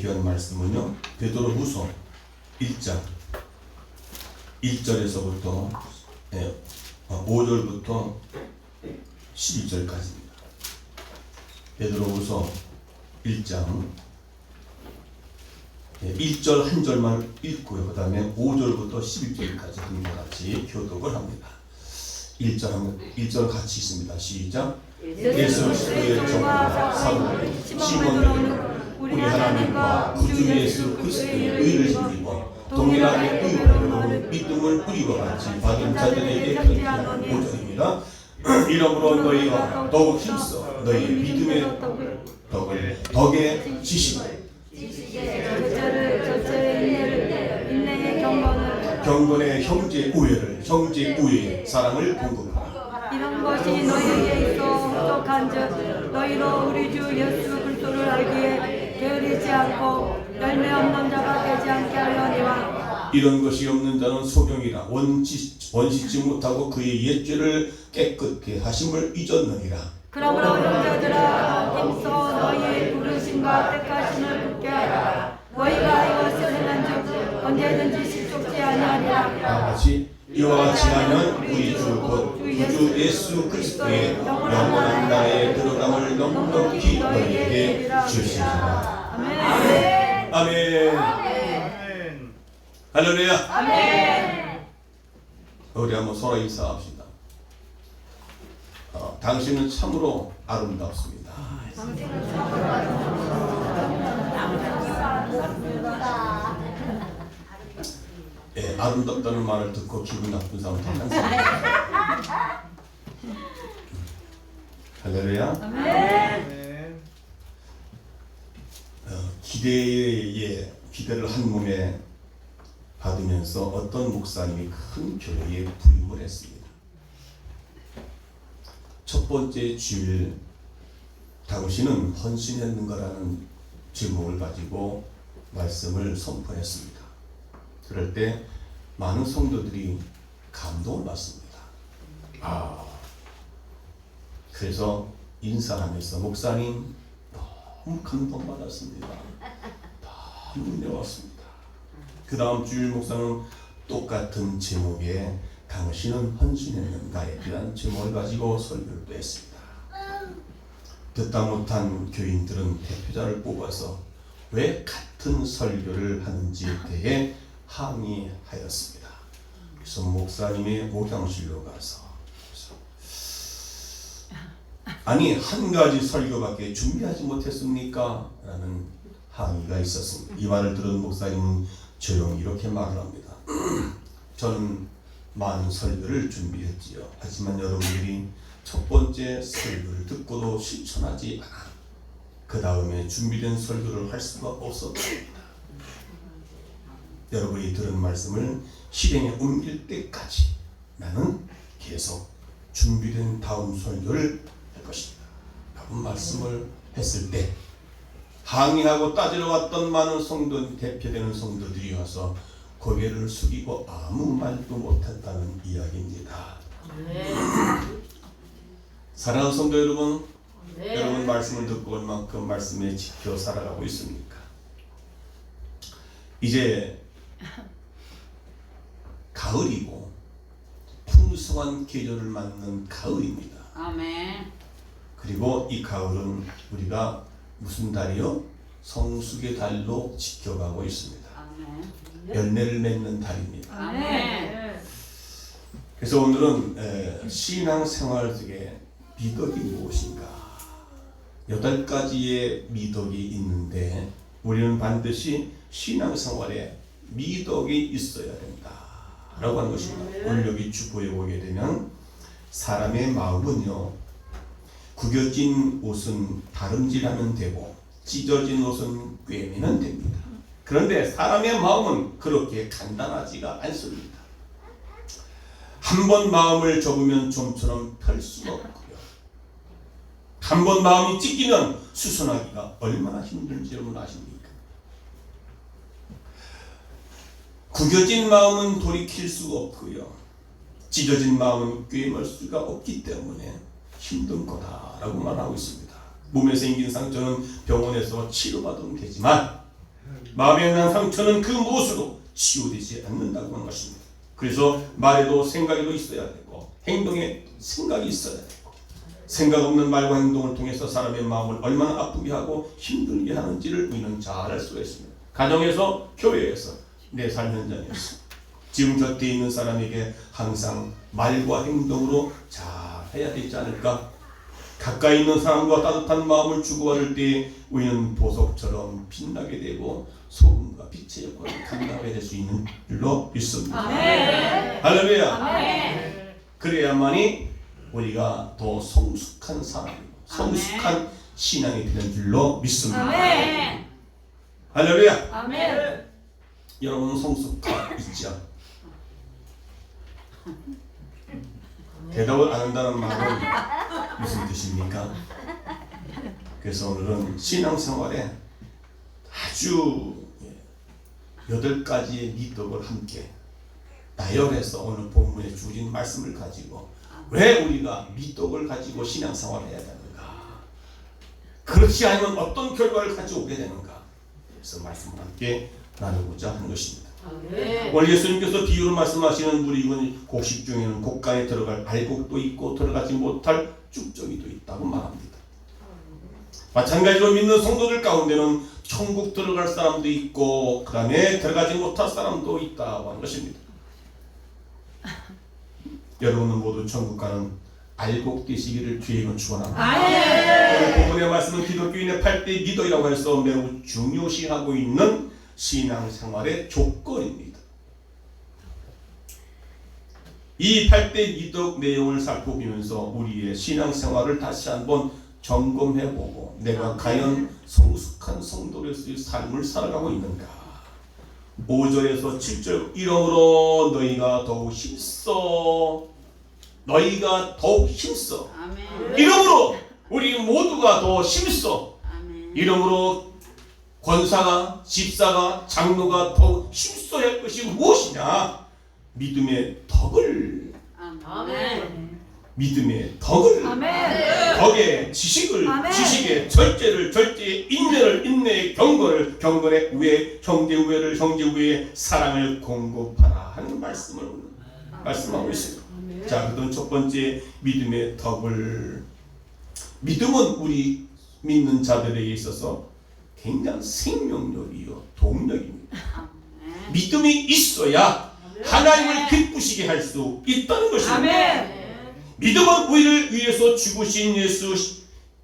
귀한 말씀은요, 베드로후서 1장 1절에서부터 5절부터 11절까지입니다. 베드로후서 1장 1절 한 절만 읽고요. 그 다음에 5절부터 11절까지 함과 같이 교독을 합니다. 1절 같이 있습니다. 시작. 예수 그리스도의 종과 사도 시몬 베드로 우리 하나님과 구주 예수 그리스도의 의를 힘입어 동일하게 의로 믿음을 우리와 같이 받은 자들에게 편지한 5절입니다. 이러므로 너희가 더욱 힘써 너희 믿음의 덕에 지식을 경건의 형제 우애의 사랑을 공급하라. 이런 것이 너희에게 있어 부족한즉 너희로 우리 주 예수 그리스도를 알기에 게으르지 않고 열매 없는 자가 되지 않게 하려니와. 이런 것이 없는 자는 소경이라 원시지 못하고 그의 옛죄를 깨끗게 하심을 잊었느니라. 그러므로 형제들아 힘써 너희의 부르심과 택하심을 굳게 하라. 너희가 이것을 행한즉 언제든지 실족지 아니하리라. 다같이 이와 같이 하면 우리 주 곧 구주 예수 그리스도의 영원한 나라에 들어감을 넉넉히 너희에게 주시리라. 아멘. 아멘. 할렐루야. 아멘. 우리 한번 서로 인사합시다. 당신은 참으로 아름답습니다. 아름답다는 말을 듣고 기분 나쁜 사람은 다 항상 할렐루야. 아멘. 기대를 한 몸에 받으면서 어떤 목사님이 큰 교회에 부임을 했습니다. 첫 번째 주일 당신은 헌신했는가라는 제목을 가지고 말씀을 선포했습니다. 그럴 때 많은 성도들이 감동을 받습니다. 그래서 인사하면서 목사님 너무 감동받았습니다. 너무 은혜왔습니다. 그 다음 주일 목사는 똑같은 제목의 당신은 헌신했는가에 대한 제목을 가지고 설교를 또 했습니다. 듣다 못한 교인들은 대표자를 뽑아서 왜 같은 설교를 하는지에 대해 항의하였습니다. 그래서 목사님의 목양실로 가서 아니 한 가지 설교밖에 준비하지 못했습니까? 라는 항의가 있었습니다. 이 말을 들은 목사님은 조용히 이렇게 말을 합니다. 저는 많은 설교를 준비했지요. 하지만 여러분들이 첫 번째 설교를 듣고도 실천하지 않아 그 다음에 준비된 설교를 할 수가 없었습니다. 여러분이 들은 말씀을 실행에 옮길 때까지 나는 계속 준비된 다음 설교를 할 것입니다. 라고 말씀을 했을 때 항의하고 따지러 왔던 많은 대표되는 성도들이 와서 고개를 숙이고 아무 말도 못했다는 이야기입니다. 사랑하는 성도 여러분, 여러분 말씀을 듣고 얼만큼 말씀에 지켜 살아가고 있습니까? 이제 가을이고 풍성한 계절을 맞는 가을입니다. 아멘. 그리고 이 가을은 우리가 무슨 달이요? 성숙의 달로 지켜가고 있습니다. 아멘. 열매를 맺는 달입니다. 아멘. 그래서 오늘은 신앙생활 속에 미덕이 무엇인가? 8가지의 미덕이 있는데 우리는 반드시 신앙생활에 미덕이 있어야 된다 라고 하는 것입니다. 오늘 여기 주보에 보게 되면 사람의 마음은요, 구겨진 옷은 다름질하면 되고 찢어진 옷은 꿰매면 됩니다. 그런데 사람의 마음은 그렇게 간단하지가 않습니다. 한 번 마음을 접으면 좀처럼 펼 수가 없고요. 한 번 마음이 찢기면 수선하기가 얼마나 힘든지 여러분 아십니까? 구겨진 마음은 돌이킬 수가 없고요. 찢어진 마음은 꿰맬 수가 없기 때문에 힘든 거다라고 말하고 있습니다. 몸에 생긴 상처는 병원에서 치료받으면 되지만 마음에 난 상처는 그 무엇으로 치유되지 않는다고 하는 것입니다. 그래서 말에도 생각에도 있어야 되고 행동에 생각이 있어야 되고 생각 없는 말과 행동을 통해서 사람의 마음을 얼마나 아프게 하고 힘들게 하는지를 우리는 잘 알 수가 있습니다. 가정에서, 교회에서, 내 삶 현장에서 지금 곁에 있는 사람에게 항상 말과 행동으로 잘 해야 되지 않을까? 가까이 있는 사람과 따뜻한 마음을 주고받을 때 우리는 보석처럼 빛나게 되고 소금과 빛의 역할을 감당하게 될 수 있는 줄로 믿습니다. 할렐루야. 그래야만이 우리가 더 성숙한 사람이고 성숙한 신앙이 되는 줄로 믿습니다. 할렐루야. 여러분 성숙하 있죠? 대답을 안 한다는 말은 무슨 뜻입니까? 그래서 오늘은 신앙생활에 아주 8가지의 미덕을 함께 나열해서 오늘 본문에 주어진 말씀을 가지고 왜 우리가 미덕을 가지고 신앙생활을 해야 되는가, 그렇지 않으면 어떤 결과를 가져오게 되는가, 그래서 말씀을 함께 나누고자 하는 것입니다. 오늘 예수님께서 비유로 말씀하시는 무리군 곡식 중에는 곡간에 들어갈 알곡도 있고 들어가지 못할 쭉정이도 있다고 말합니다. 마찬가지로 믿는 성도들 가운데는 천국 들어갈 사람도 있고 그 다음에 들어가지 못할 사람도 있다고 하는 것입니다. 여러분은 모두 천국 가는 알곡 되시기를 주님은 축원합니다. 오늘 본문의 말씀은 기독교인의 8대 미덕이라고 해서 매우 중요시하고 있는 신앙생활의 조건입니다. 이 8대 미덕 내용을 살펴보면서 우리의 신앙생활을 다시 한번 점검해보고 내가 과연 성숙한 성도로서의 삶을 살아가고 있는가. 5절에서 7절 이러므로 너희가 더욱 힘써, 너희가 더욱 힘써. 이러므로 우리 모두가 더 힘써. 이러므로 권사가, 집사가, 장로가 더 힘써야 할 것이 무엇이냐? 믿음의 덕을, 믿음의 덕을, 덕의 지식을, 지식의 절제를, 절제의 인내를, 인내의 경건을, 경건의 우애, 형제 우애를, 형제 우애의 사랑을 공급하라 하는 말씀을 말씀하고 있습니다. 자, 그럼 첫 번째 믿음의 덕을, 믿음은 우리 믿는 자들에게 있어서 굉장히 생명력이요 동력입니다. 믿음이 있어야 하나님을 기쁘시게 할 수 있다는 것입니다. 믿음은 우리를 위해서 죽으신 예수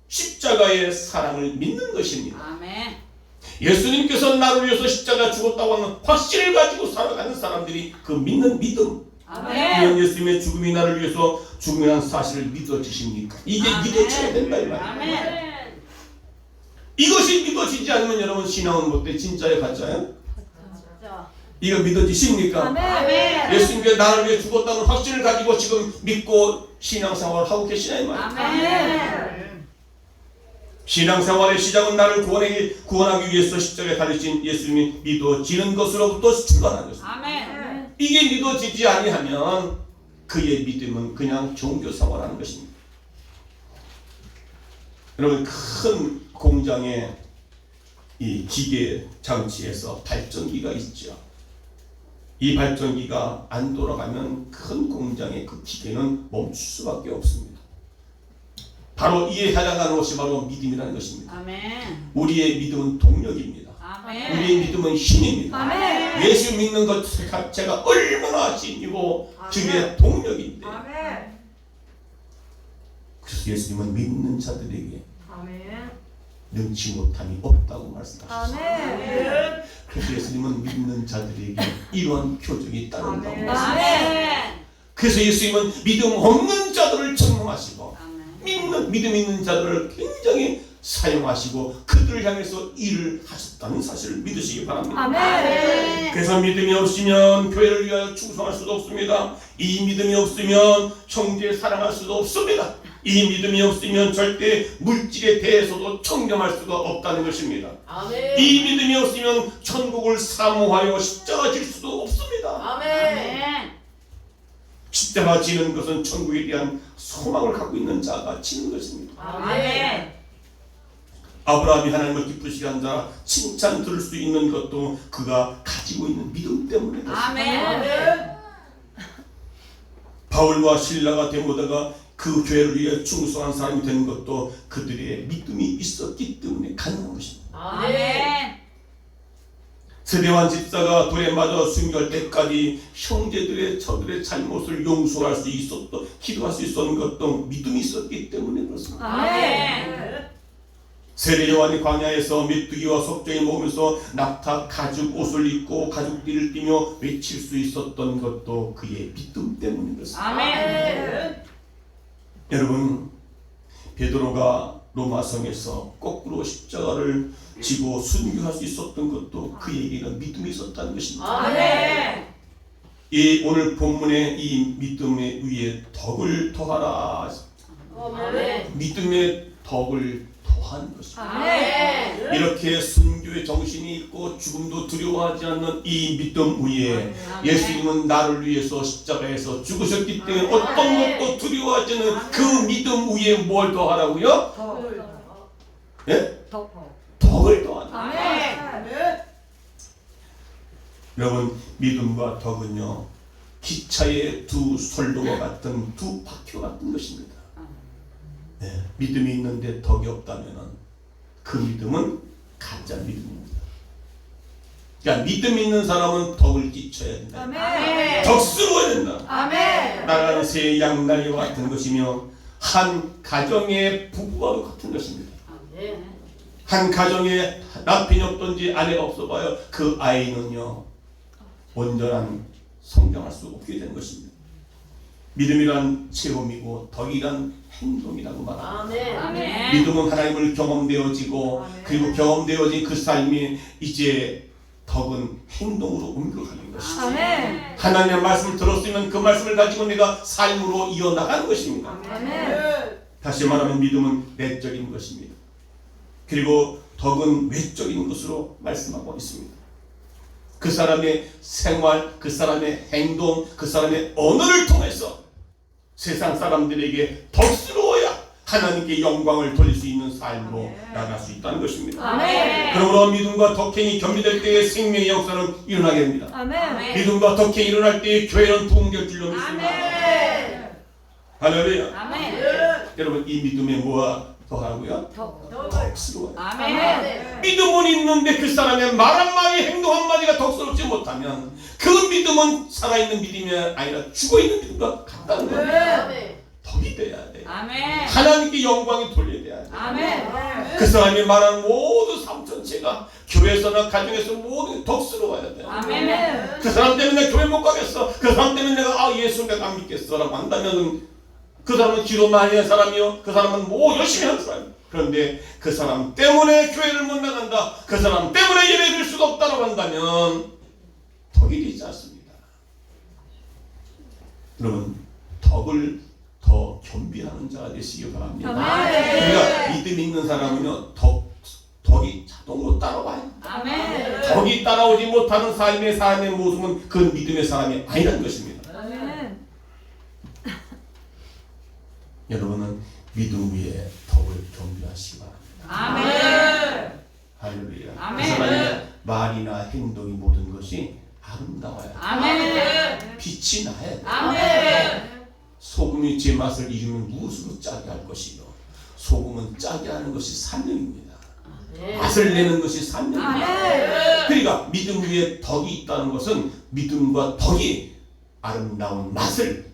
십자가의 사랑을 믿는 것입니다. 예수님께서 나를 위해서 십자가 죽었다고 하는 확신을 가지고 살아가는 사람들이 그 믿는 믿음, 이런 예수님의 죽음이 나를 위해서 죽음이라는 사실을 믿어지십니까? 이게 믿어져야 된다 이 말이에요. 이것이 믿어지지 않으면 여러분 신앙은 못돼. 진짜의 가짜예요? 이거 믿어지십니까? 예수님께서 나를 위해 죽었다는 확신을 가지고 지금 믿고 신앙생활을 하고 계시나 이 말이에요. 신앙생활의 시작은 나를 구원하기 위해서 십자가에 달리신 예수님이 믿어지는 것으로부터 출발하는 것입니다. 이게 믿어지지 아니하면 그의 믿음은 그냥 종교생활하는 것입니다. 여러분, 큰 공장의 이 기계 장치에서 발전기가 있죠. 이 발전기가 안 돌아가면 큰 공장의 그 기계는 멈출 수밖에 없습니다. 바로 이에 해당하는 것이 바로 믿음이라는 것입니다. 우리의 믿음은 동력입니다. 우리의 믿음은 힘입니다. 예수 믿는 것 자체가 얼마나 힘이고 그게 동력인데, 그래서 예수님은 믿는 자들에게 능치 못함이 없다고 말씀하셨습니다. 그래서 예수님은 믿는 자들에게 이러한 표적이 따른다고 말씀하셨습니다. 그래서 예수님은 믿음 없는 자들을 책망하시고 믿음 있는 자들을 굉장히 사용하시고 그들을 향해서 일을 하셨다는 사실을 믿으시기 바랍니다. 그래서 믿음이 없으면 교회를 위하여 충성할 수도 없습니다. 이 믿음이 없으면 형제 사랑할 수도 없습니다. 이 믿음이 없으면 절대 물질에 대해서도 청렴할 수가 없다는 것입니다. 이 믿음이 없으면 천국을 사모하여 십자가 질 수도 없습니다. 십자가 지는 것은 천국에 대한 소망을 갖고 있는 자가 지는 것입니다. 아브라함이 하나님을 기쁘시게 한 자라 칭찬 들을 수 있는 것도 그가 가지고 있는 믿음 때문에 그렇습니다. 아멘. 바울과 실라가 데모다가 그 교회를 위해 충성한 사람이 되는 것도 그들의 믿음이 있었기 때문에 가능한 것입니다. 아멘. 스데반 집사가 돌에 맞아 순교할 때까지 형제들의 저들의 잘못을 용서할 수 있었던, 기도할 수 있었던 것도 믿음이 있었기 때문에 그렇습니다. 아멘. 세례 요한이 광야에서 메뚜기와 석정이 먹으면서 낙타 가죽 옷을 입고 가죽띠를 띠며 외칠 수 있었던 것도 그의 믿음 때문인 것입니다. 아멘. 여러분, 베드로가 로마성에서 거꾸로 십자가를 지고 순교할 수 있었던 것도 그에게는 믿음이 있었다는 것입니다. 아멘. 이 오늘 본문의 이 믿음의 위에 덕을 더하라. 아멘. 믿음의 덕을 더한 것입니다. 아멘. 이렇게 순교의 정신이 있고 죽음도 두려워하지 않는 이 믿음 위에 예수님은 나를 위해서 십자가에서 죽으셨기 때문에 어떤 것도 두려워하지 않는 그 믿음 위에 뭘 더하라고요? 예? 덕을 더하라. 아멘. 여러분, 믿음과 덕은요 기차의 두 선로와 같은 두 바퀴와 같은 것입니다. 네, 믿음이 있는데 덕이 없다면 그 믿음은 가짜 믿음입니다. 그러니까 믿음 있는 사람은 덕을 끼쳐야 된다. 아멘. 덕스러워야 된다. 아멘. 나가는 새 양날개와 같은 것이며 한 가정의 부부와도 같은 것입니다. 한 가정에 남편이 없든지 아내가 없어봐요. 그 아이는요 온전한 성장할 수 없게 되는 것입니다. 믿음이란 체험이고 덕이란 행동이라고 말합니다. 아멘. 믿음은 하나님을 경험되어지고 그리고 경험되어진 그 삶이 이제 덕은 행동으로 옮겨가는 것입니다. 아멘. 하나님의 말씀을 들었으면 그 말씀을 가지고 내가 삶으로 이어나가는 것입니다. 아멘. 다시 말하면 믿음은 내적인 것입니다. 그리고 덕은 외적인 것으로 말씀하고 있습니다. 그 사람의 생활, 그 사람의 행동, 그 사람의 언어를 통해서 세상 사람들에게 덕스러워야 하나님께 영광을 돌릴 수 있는 삶으로 나아갈 수 있다는 것입니다. 아멘. 그러므로 믿음과 덕행이 겸비될 때에 생명의 역사는 일어나게 됩니다. 아멘. 믿음과 덕행이 일어날 때에 교회는 부흥될 줄로 믿습니다. 아멘. 할렐루야. 아멘. 여러분, 이 믿음에 뭐가 더하고요? 덕스러워요. 아멘. 믿음은 있는데 그 사람의 말 한마디 행동 한마디가 덕스럽지 못하면 그 믿음은 살아있는 믿음이 아니라 죽어있는 믿음과 같다는 겁니다. 덕이 돼야 돼. 아멘. 하나님께 영광이 돌려야 돼. 아멘. 그 사람이 말하는 모든 삶 전체가 교회에서나 가정에서 모든 덕스러워야 돼. 아멘. 그 사람 때문에 내 교회 못 가겠어. 그 사람 때문에 내가 예수 내가 안 믿겠어 라고 한다면 그 사람은 기도 많이 하는 사람이요. 그 사람은 뭐 열심히 하는 사람이요. 그런데 그 사람 때문에 교회를 못 나간다. 그 사람 때문에 예배 드릴 수가 없다고 한다면 덕이 되지 않습니다. 여러분, 덕을 더 겸비하는 자가 되시기 바랍니다. 그러니까 믿음 있는 사람은요 덕이 자동으로 따라와요. 아멘. 덕이 따라오지 못하는 삶의 사람의 모습은 그 믿음의 사람이 아니라는 것입니다. 아멘. 여러분은 믿음 위에 덕을 겸비하시기 바랍니다. 아멘. 할렐루야. 아멘. 그 사람의 말이나 행동이 모든 것이 아름다워야 돼. 아멘. 빛이 나야 돼. 아멘. 소금이 제 맛을 잃으면 무엇으로 짜게 할 것이요. 소금은 짜게 하는 것이 사명입니다. 맛을 내는 것이 사명입니다. 그러니까 믿음 위에 덕이 있다는 것은 믿음과 덕이 아름다운 맛을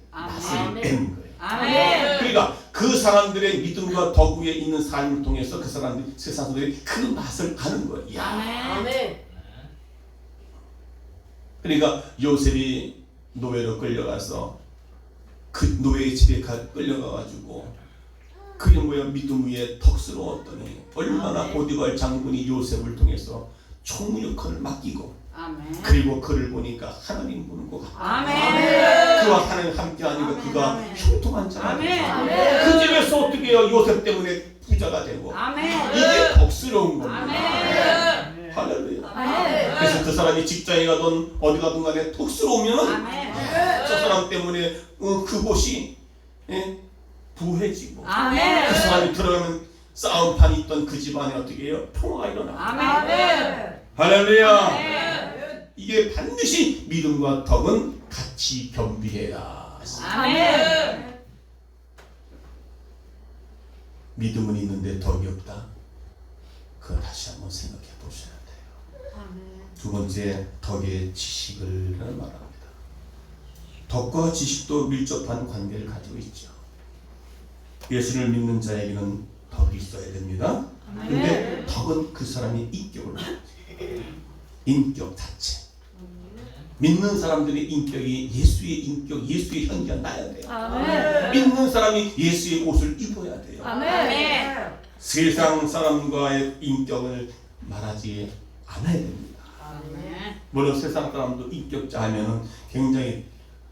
내는 거예요. 아멘. 그러니까 그 사람들의 믿음과 덕 위에 있는 삶을 통해서 그 사람들이 세상 사람들이 그 맛을 아는 거예요. 야. 아멘. 그러니까 요셉이 노예로 끌려가서 그 노예의 집에 끌려가가지고 그게 뭐야 믿음 위에 덕스러웠더니 얼마나 보디발 장군이 요셉을 통해서 총무 역할을 맡기고 아멘. 그리고 그를 보니까 하나님 보는 것 같아. 아멘. 그와 하나님 함께하니까 그가 형통한 자가 아멘. 되고 그 집에서 어떻게 해요? 요셉 때문에 부자가 되고 아멘. 이게 덕스러운 겁니다. 아멘. 할렐루야. 아멘. 그래서 그 사람이 직장에 가든 어디 가든 간에 덕스러우면 아멘. 저 사람 때문에 그곳이 부해지고 아멘. 그 사람이 들어가면 싸움판이 있던 그 집안에 어떻게 해요? 평화가 일어나. 아멘. 할렐루야. 이게 반드시 믿음과 덕은 같이 겸비해라. 아멘. 믿음은 있는데 덕이 없다. 그거 다시 한번 생각해 보셔야 돼요. 두 번째, 덕의 지식을 말합니다. 덕과 지식도 밀접한 관계를 가지고 있죠. 예수를 믿는 자에게는 덕이 있어야 됩니다. 근데 덕은 그 사람의 인격을 인격 자체. 믿는 사람들의 인격이 예수의 인격, 예수의 형기가 나야 돼요. 아멘. 믿는 사람이 예수의 옷을 입어야 돼요. 아멘. 세상 사람과의 인격을 말하지 않아야 됩니다. 물론 세상 사람도 인격자 하면은 굉장히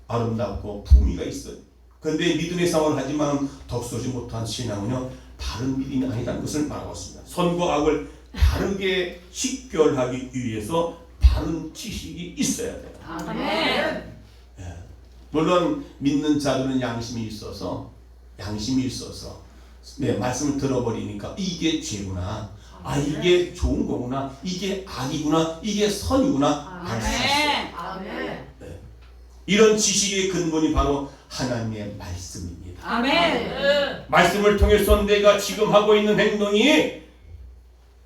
아름답고 품위가 있어요. 그런데 믿음의 생활을 하지만 덕소지 못한 신앙은요, 바른 믿음이 아니라는 것을 말하고 있습니다. 선과 악을 바르게 식별하기 위해서 바른 지식이 있어야 돼요. 아멘. 물론 믿는 자들은 양심이 있어서 네, 말씀을 들어버리니까 이게 죄구나, 아 이게 좋은 거구나, 이게 악이구나, 이게 선이구나 알 수 있어요. 아멘. 네. 이런 지식의 근본이 바로 하나님의 말씀입니다. 아멘. 말씀을 통해서 내가 지금 하고 있는 행동이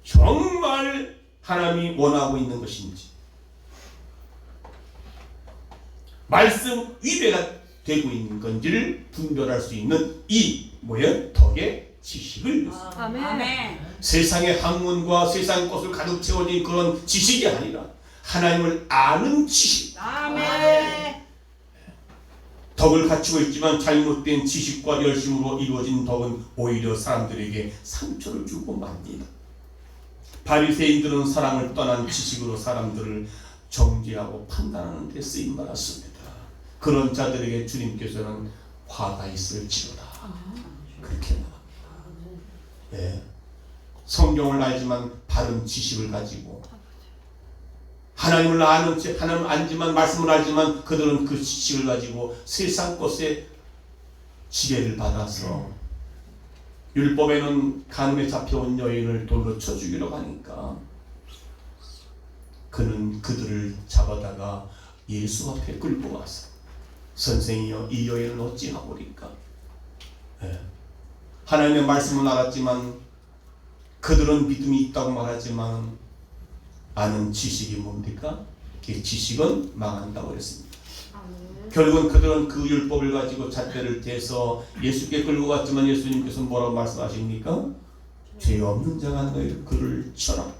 정말 하나님이 원하고 있는 것인지, 말씀 위배가 되고 있는 건지를 분별할 수 있는 이 덕의 지식을 아멘. 세상의 학문과 세상 것을 가득 채워진 그런 지식이 아니라 하나님을 아는 지식. 아멘. 덕을 갖추고 있지만 잘못된 지식과 열심으로 이루어진 덕은 오히려 사람들에게 상처를 주고 맙니다. 바리새인들은 사랑을 떠난 지식으로 사람들을 정죄하고 판단하는 데 쓰임 받았습니다. 그런 자들에게 주님께서는 화가 있을지로다 그렇게 말합니다. 네. 성경을 알지만 바른 지식을 가지고 하나님을 아는 하나님 알지만 말씀을 알지만 그들은 그 지식을 가지고 세상 것에 지배를 받아서 율법에는 간음에 잡혀온 여인을 돌로 쳐 죽이려고 하니까 그는 그들을 잡아다가 예수 앞에 끌고 와서 선생이여 이 여인을 어찌하오리까. 하나님의 말씀은 알았지만 그들은 믿음이 있다고 말하지만 아는 지식이 뭡니까? 그 지식은 망한다고 했습니다. 결국은 그들은 그 율법을 가지고 잣대를 대서 예수께 끌고 갔지만 예수님께서 뭐라고 말씀하십니까? 죄 없는 자가 너희 그를 쳐라.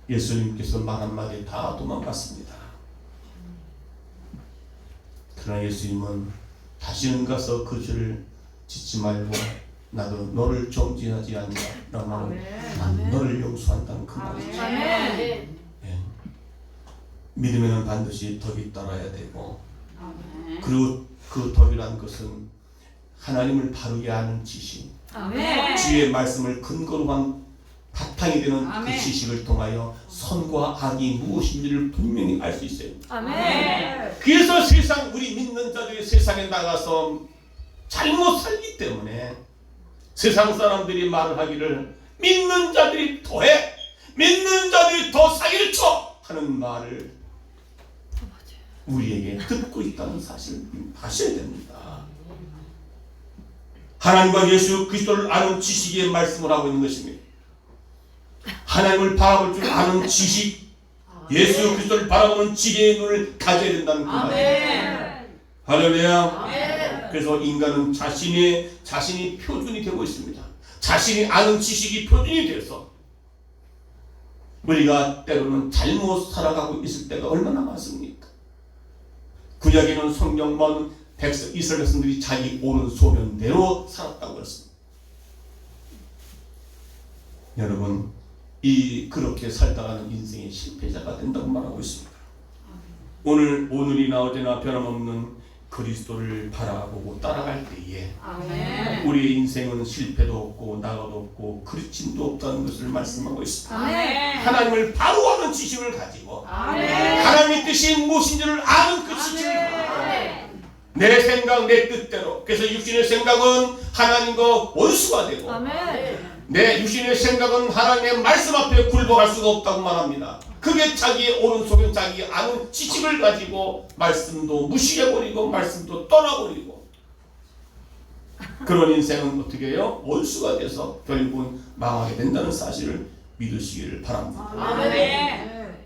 예수님께서 말 한마디에 다 도망갔습니다. 그러나 예수님은 다시는 가서 그 죄를 짓지 말고 나도 너를 정죄하지 않는다. 나는 너를 용서한다는 그 말이죠. 아멘. 예. 믿음에는 반드시 덕이 따라야 되고, 그리고 그 덕이라는 것은 하나님을 바르게 아는 지식, 아멘. 주의 말씀을 근거로 한 바탕이 되는 아멘. 그 지식을 통하여 선과 악이 무엇인지를 분명히 알 수 있어요. 아멘. 그래서 우리 믿는 자들이 세상에 나가서 잘못 살기 때문에 세상 사람들이 말을 하기를 믿는 자들이 더해, 믿는 자들이 더 사기를 쳐 하는 말을 우리에게 듣고 있다는 사실을 아셔야 됩니다. 하나님과 예수 그리스도를 아는 지식의 말씀을 하고 있는 것입니다. 하나님을 바라볼 줄 아는 지식, 예수 그리스도를 바라보는 지혜의 눈을 가져야 된다는 그 말입니다. 할렐루야. 그래서 인간은 자신이 표준이 되고 있습니다. 자신이 아는 지식이 표준이 돼서 우리가 때로는 잘못 살아가고 있을 때가 얼마나 많습니까? 구약에는 성경만 이스라엘 백성들이 자기 옳은 소견대로 살았다고 했습니다. 여러분, 그렇게 살다가는 인생의 실패자가 된다고 말하고 있습니다. 오늘이나 어제나 변함없는 그리스도를 바라보고 따라갈 때에 우리의 인생은 실패도 없고 나가도 없고 그르침도 없다는 것을 말씀하고 있습니다. 하나님을 바로 아는 지식을 가지고 하나님의 뜻이 무엇인지를 아는 그 지식을 가지고 내 생각 내 뜻대로. 그래서 육신의 생각은 하나님과 원수가 되고 아멘. 내 육신의 생각은 하나님의 말씀 앞에 굴복할 수가 없다고 말합니다. 그게 자기의 오른손은 자기 아는 지식을 가지고 말씀도 무시해버리고 말씀도 떠나버리고 그런 인생은 어떻게 해요? 원수가 돼서 결국은 망하게 된다는 사실을 믿으시기를 바랍니다. 아멘.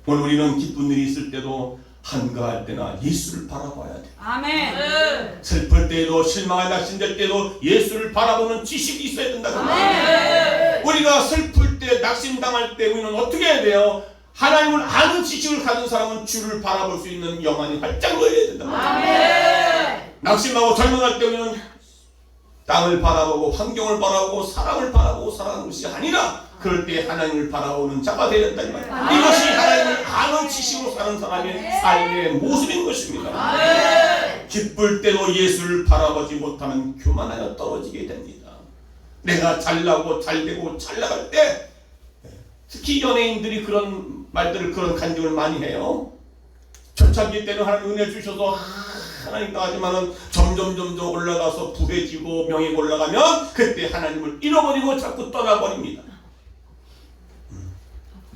오늘 우리는 기쁜 일이 있을 때도 한가할 때나 예수를 바라봐야 돼요. 아멘. 슬플 때도 실망에 낙심될 때도 예수를 바라보는 지식이 있어야 된다고 아멘. 우리가 슬플 때 낙심당할 때 우리는 어떻게 해야 돼요? 하나님을 아는 지식을 가진 사람은 주를 바라볼 수 있는 영안이 활짝 열려야 된다고 아멘. 낙심하고 절망할 때 우리는 땅을 바라보고 환경을 바라보고 사람을 바라보고 살아가는 것이 아니라 그럴 때 하나님을 바라보는 자가 되어야 된다 이 말이에요. 이것이 하나님을 아는 지식으로 사는 사람의 삶의 모습인 것입니다. 아멘. 기쁠 때도 예수를 바라보지 못하면 교만하여 떨어지게 됩니다. 내가 잘나고 잘되고 잘나갈 때 특히 연예인들이 그런 말들을 그런 간증을 많이 해요. 초창기 때는 하나님 은혜 주셔서 하나님 하지만은 점점 올라가서 부해지고 명예가 올라가면 그때 하나님을 잃어버리고 자꾸 떠나버립니다.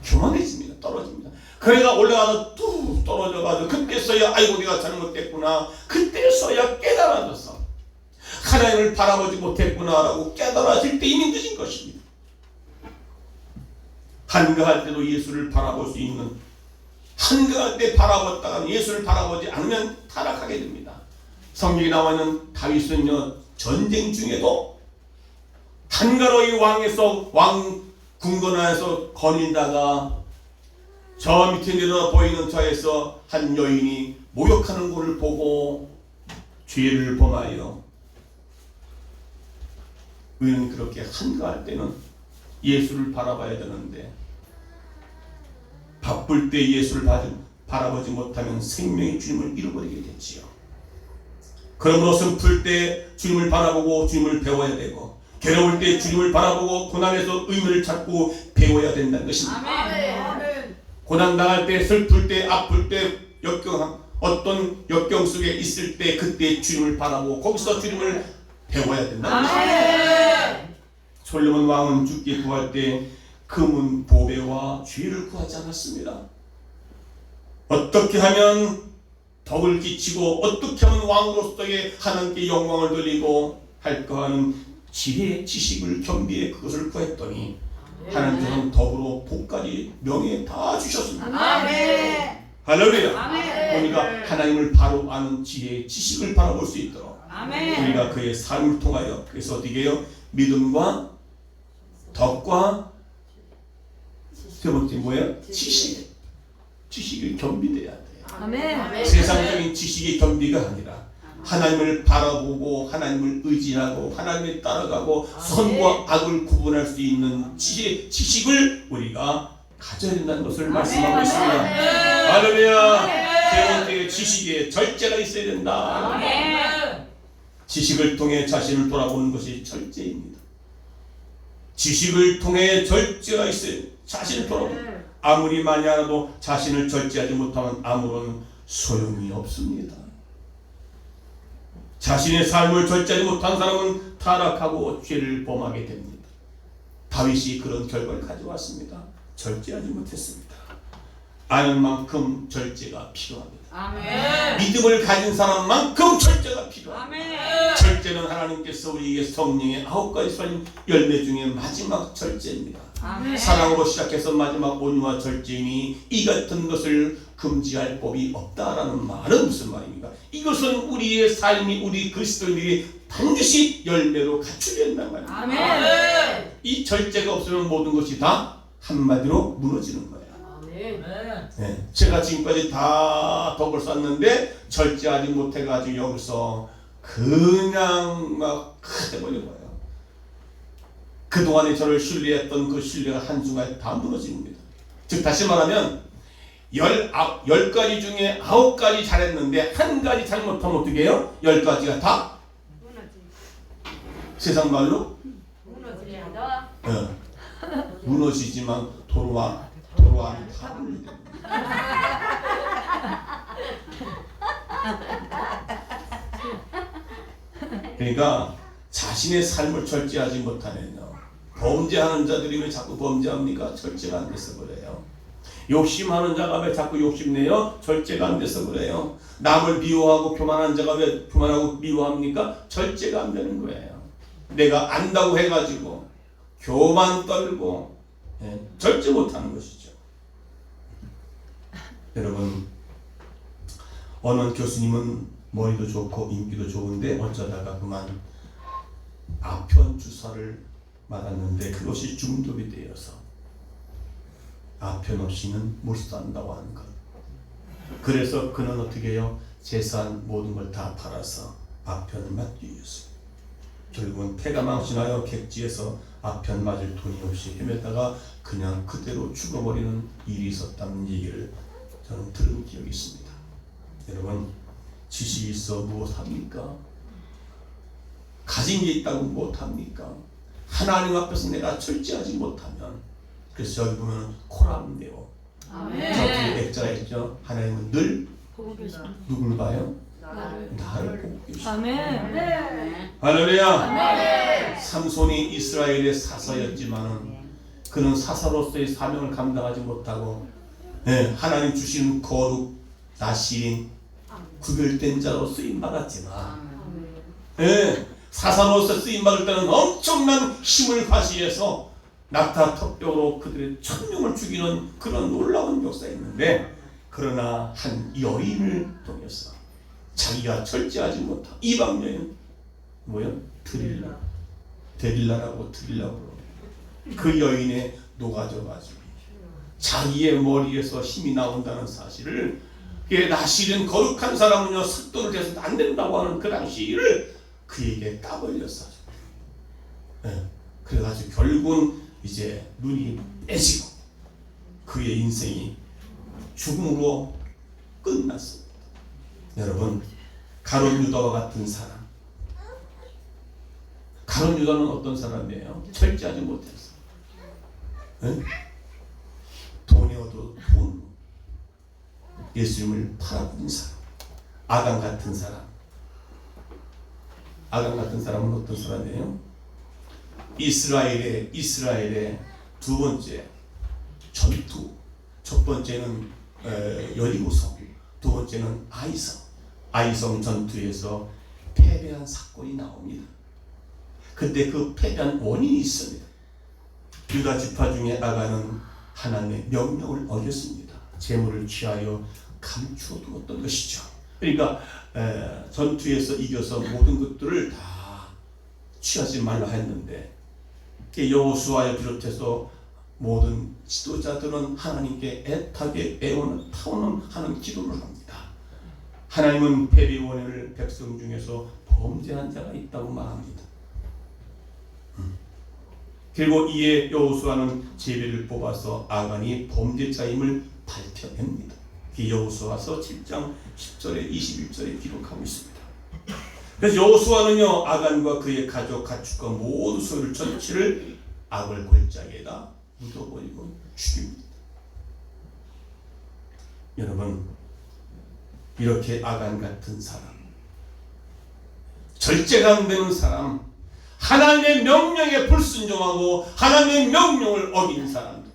교만해집니다. 떨어집니다. 그래가 올라가서 뚝 떨어져가지고 그때서야 아이고 내가 잘못됐구나. 그때서야 깨달아져서 하나님을 바라보지 못했구나라고 깨달아질 때 이미 늦은 것입니다. 한가할 때도 예수를 바라볼 수 있는 한가할 때 바라봤다가 예수를 바라보지 않으면 타락하게 됩니다. 성경에 나와 있는 다윗은요 전쟁 중에도 한가로이 왕에서 왕 궁궐안에서 거닐다가 저 밑에 내려다 보이는 저에서 한 여인이 모욕하는 것을 보고 죄를 범하여 우리는 그렇게 한가할 때는 예수를 바라봐야 되는데 바쁠 때 예수를 바라보지 못하면 생명의 주님을 잃어버리게 되지요. 그러므로 슬플 때 주님을 바라보고 주님을 배워야 되고 괴로울 때 주님을 바라보고 고난에서 의미를 찾고 배워야 된다는 것입니다. 아멘. 고난당할 때 슬플 때 아플 때 어떤 역경 속에 있을 때 그때 주님을 바라보고 거기서 주님을 배워야 된다는 것입니다. 아멘. 솔로몬 왕은 죽게 구할 때 금은 보배와 죄를 구하지 않았습니다. 어떻게 하면 덕을 끼치고 어떻게 하면 왕으로서의 하나님께 영광을 돌리고 할까 하는 지혜, 지식을 겸비해 그것을 구했더니 하나님께서는 덕으로 복까지 명예 다 주셨습니다. 아멘. 할렐루야. 아멘. 우리가 하나님을 바로 아는 지혜, 지식을 바라볼 수 있도록 아멘. 우리가 그의 삶을 통하여 그래서 어떻게 해요? 믿음과 덕과 세 번째 뭐예요? 지식. 지식이 겸비돼야 돼요. 아멘. 세상적인 지식의 겸비가 아니라 하나님을 바라보고 하나님을 의지하고 하나님을 따라가고 선과 악을 구분할 수 있는 지식을 우리가 가져야 된다는 것을 말씀하고 있습니다. 할렐루야. 세 번째 지식에 절제가 있어야 된다. 아멘. 지식을 통해 자신을 돌아보는 것이 절제입니다. 지식을 통해 절제가 있어요. 자신을 돌아보는. 아무리 많이 알아도 자신을 절제하지 못하면 아무런 소용이 없습니다. 자신의 삶을 절제하지 못한 사람은 타락하고 죄를 범하게 됩니다. 다윗이 그런 결과를 가져왔습니다. 절제하지 못했습니다. 아는 만큼 절제가 필요합니다. 아멘. 믿음을 가진 사람만큼 절제가 필요합니다. 아멘. 절제는 하나님께서 우리에게 성령의 9가지 열매 중에 마지막 절제입니다. 아멘. 사랑으로 시작해서 마지막 온유와 절제이니 이 같은 것을 금지할 법이 없다라는 말은 무슨 말입니까? 이것은 우리의 삶이 우리 그리스도인들이 반드시 열매로 갖추게 된단 말입니다. 아멘. 이 절제가 없으면 모든 것이 다 한마디로 무너지는 거예요. 아멘. 네. 제가 지금까지 다 덕을 쌓는데 절제하지 못해가지고 여기서 그냥 막 해버린 거예요. 그동안에 저를 신뢰했던 그 신뢰가 한순간에 다 무너집니다. 즉 다시 말하면 10가지 중에 9가지 잘했는데 한 가지 잘못하면 어떻게 해요? 10가지가 다 세상 말로 무너지지만 도로와 다 그러니까 자신의 삶을 절제하지 못하면요, 범죄하는 자들이 왜 자꾸 범죄합니까? 절제가 안 돼서 그래요. 욕심하는 자가 왜 자꾸 욕심내요? 절제가 안 돼서 그래요. 남을 미워하고 교만한 자가 왜 교만하고 미워합니까? 절제가 안 되는 거예요. 내가 안다고 해가지고 교만 떨고 절제 못하는 것이죠. 여러분, 어느 교수님은 머리도 좋고 인기도 좋은데 어쩌다가 그만 아편 주사를 맞았는데 그것이 중독이 되어서 아편 없이는 못 산다고 하는 것. 그래서 그는 어떻게 해요? 재산 모든 걸 다 팔아서 아편을 맞기 위해서 결국은 폐가 망신하여 객지에서 아편 맞을 돈이 없이 헤매다가 그냥 그대로 죽어버리는 일이 있었다는 얘기를 저는 들은 기억이 있습니다. 여러분, 지식이 있어 무엇합니까? 가진 게 있다고 무엇합니까? 하나님 앞에서 내가 절제하지 못하면, 그래서 여기 보면 코람데오 저기 액자가 있죠. 하나님은 늘 보고 계십니다. 누굴 봐요? 나를. 나를 보고 계십니다. 아멘. 할렐루야. 삼손이 이스라엘의 사사였지만은 그는 사사로서의 사명을 감당하지 못하고 하나님 주신 거룩 나신 구별된 자로 쓰임 받았지만 사사로서 쓰임 받을 때는 엄청난 힘을 과시해서 낙타 턱벽으로 그들의 천명을 죽이는 그런 놀라운 역사였는데, 그러나 한 여인을 통해서 자기가 절제하지 못한 이방 여인, 뭐요? 데릴라라고 그 여인에 녹아져가지고 자기의 머리에서 힘이 나온다는 사실을, 나실은 거룩한 사람은요 습도를 대서 안 된다고 하는 그 당시를 그에게 까벌렸어요. 그래가지고 결국은 이제 눈이 빼지고 그의 인생이 죽음으로 끝났습니다. 여러분, 가룟 유다와 같은 사람. 가룟 유다는 어떤 사람이에요? 절제하지 못해서 돈이 얻어 돈, 예수님을 팔아버린 사람. 아간 같은 사람. 아간 같은 사람은 어떤 사람이에요? 이스라엘의 두 번째 전투. 첫 번째는 여리고성, 두 번째는 아이성 전투에서 패배한 사건이 나옵니다. 근데 그 패배한 원인이 있습니다. 유다 지파 중에 아간은 하나님의 명령을 어겼습니다. 재물을 취하여 감추어두었던 것이죠. 그러니까 전투에서 이겨서 모든 것들을 다 취하지 말라 했는데, 여호수아를 비롯해서 모든 지도자들은 하나님께 애타게 애원을 타원하는 기도를 합니다. 하나님은 패배 원인을 백성 중에서 범죄한 자가 있다고 말합니다. 그리고 이에 여호수아는 제비를 뽑아서 아간이 범죄자임을 밝혀냅니다. 여호수아서 7장 10절에 21절에 기록하고 있습니다. 그래서 여호수아는요 아간과 그의 가족 가축과 모든 소유를 전체를 악을 골짜기에다 묻어버리고 죽입니다. 여러분, 이렇게 아간 같은 사람, 절제가 안 되는 사람, 하나님의 명령에 불순종하고 하나님의 명령을 어긴 사람들,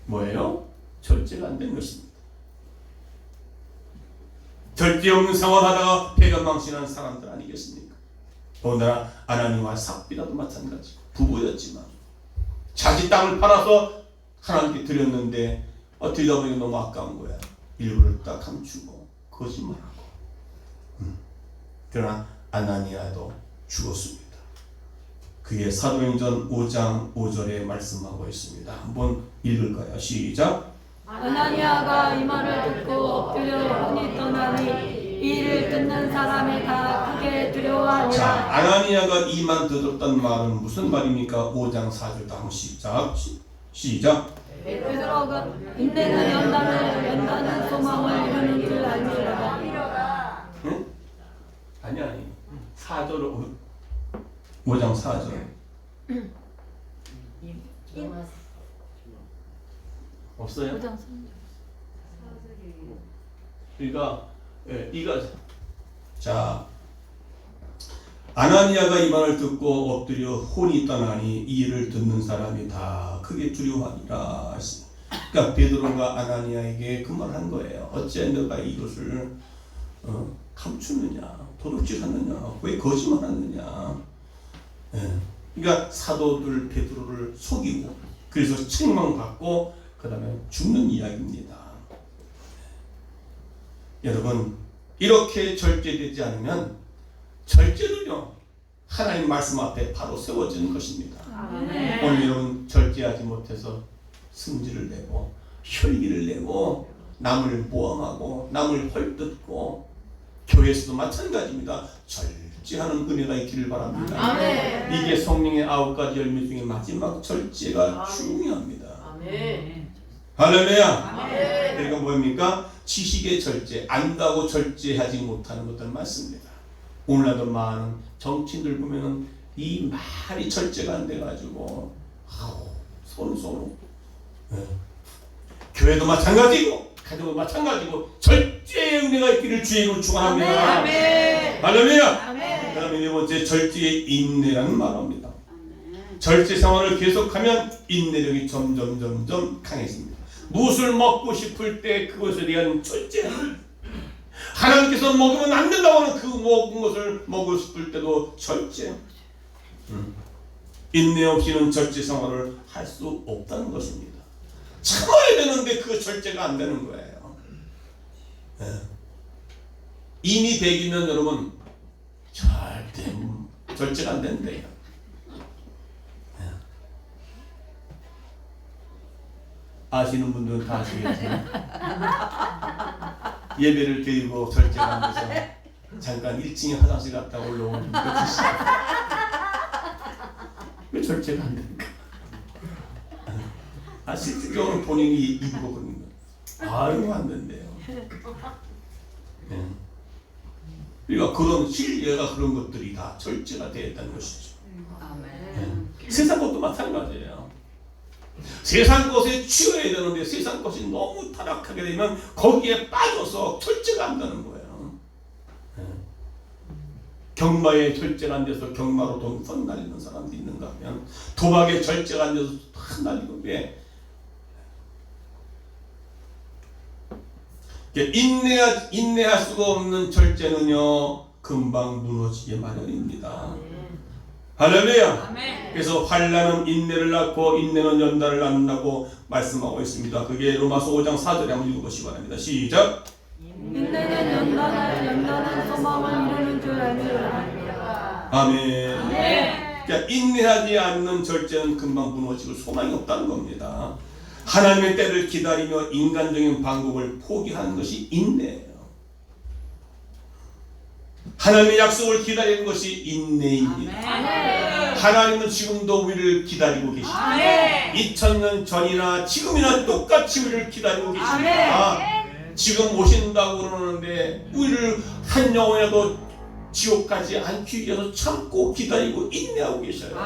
뭐예요? 절제가 안 되는 것입니다. 절제 없는 생활하다가 폐가망신한 사람들 아니겠습니까? 더군다나 아나니와 삽비라도 마찬가지. 부부였지만 자기 땅을 팔아서 하나님께 드렸는데 드리다 보니 너무 아까운 거야. 일부를 딱 감추고 거짓말하고. 그러나 아나니아도 죽었습니다. 그게 사도행전 5장 5절에 말씀하고 있습니다. 한번 읽을까요? 시작. 아나니아가 이 말을 듣고 엎드려 혼이 떠나니 이를 듣는 사람이 다 크게 두려워하니라. 자, 아나니아가 이 말 들었던 말은 무슨 말입니까? 5장 4절 다음 시작. 베드로가 인내는 연단은 소망을 이루는 줄 알미라. 응? 아니 4절 5장 4절 없어요? 그러니까 자 아나니아가 이 말을 듣고 엎드려 혼이 떠나니 이 일을 듣는 사람이 다 크게 두려워하니라. 그러니까 베드로가 아나니아에게 그 말을 한 거예요. 어찌 너가 이것을 감추느냐, 도둑질하느냐, 왜 거짓말하느냐. 그러니까 사도들 베드로를 속이고 그래서 책망받고 그 다음에 죽는 이야기입니다. 여러분, 이렇게 절제되지 않으면 절제는요 하나님 말씀 앞에 바로 세워지는 것입니다. 아멘. 오늘 여러분 절제하지 못해서 승질을 내고 혈기를 내고 남을 모함하고 남을 헐뜯고 교회에서도 마찬가지입니다. 절제하는 은혜가 있기를 바랍니다. 아멘. 이게 성령의 9가지 열매 중에 마지막 절제가 중요합니다. 아멘. 할렐루야. 아멘. 그러니까 뭡니까? 지식의 절제, 안다고 절제하지 못하는 것들 많습니다. 오늘날도 많은 정치인들 보면은 이 말이 절제가 안 돼가지고 서로 교회도 마찬가지고 가정도 마찬가지고 절제의 은혜가 있기를 주의 이름으로 축원합니다. 아멘. 할렐루야. 아멘. 그다음에 네 번째 절제의 인내라는 말합니다. 절제 생활을 계속하면 인내력이 점점 강해집니다. 무엇을 먹고 싶을 때 그것에 대한 절제. 하나님께서 먹으면 안 된다고 하는 그 먹은 것을 먹고 싶을 때도 절제. 인내 없이는 절제 생활을 할 수 없다는 것입니다. 참아야 되는데 그 절제가 안 되는 거예요. 이미 100이면 여러분 절대 절제가 안 된대요. 아시는 분들은 다 아시겠지만 예배를 드리고 절제가 안 돼서 잠깐 1층에 화장실 갔다 올라오는 것이 왜 절제가 안 될까? 실질적으로 본인이 입고 그러는 거예요. 아유 안 된대요. 그러니까 그런 신뢰가 그런 것들이 다 절제가 되었다는 것이죠. 세상 것도 마찬가지예요. 세상 것에 취해야 되는데 세상 것이 너무 타락하게 되면 거기에 빠져서 절제가 안 되는 거예요. 경마에 절제가 안 돼서 경마로 돈 펀날리는 사람도 있는가 하면 도박에 절제가 안 돼서 흩날리고 왜 인내할 수가 없는 절제는요 금방 무너지게 마련입니다. 할렐루야. 아멘. 그래서 환난은 인내를 낳고 인내는 연단을 낳는다고 말씀하고 있습니다. 그게 로마서 5장 4절에 한번 읽어보시기 바랍니다. 시작. 인내는 연단을, 연단은 소망을 이루는 줄 아니라. 아멘. 그러니까 인내하지 않는 절제는 금방 무너지고 소망이 없다는 겁니다. 하나님의 때를 기다리며 인간적인 방법을 포기하는 것이 인내예요. 하나님의 약속을 기다리는 것이 인내입니다. 하나님은 지금도 우리를 기다리고 계십니다. 2000년 전이나 지금이나 똑같이 우리를 기다리고 계십니다. 지금 오신다고 그러는데 우리를 한 영혼이라도 지옥 가지 않기 위해서 참고 기다리고 인내하고 계셔요.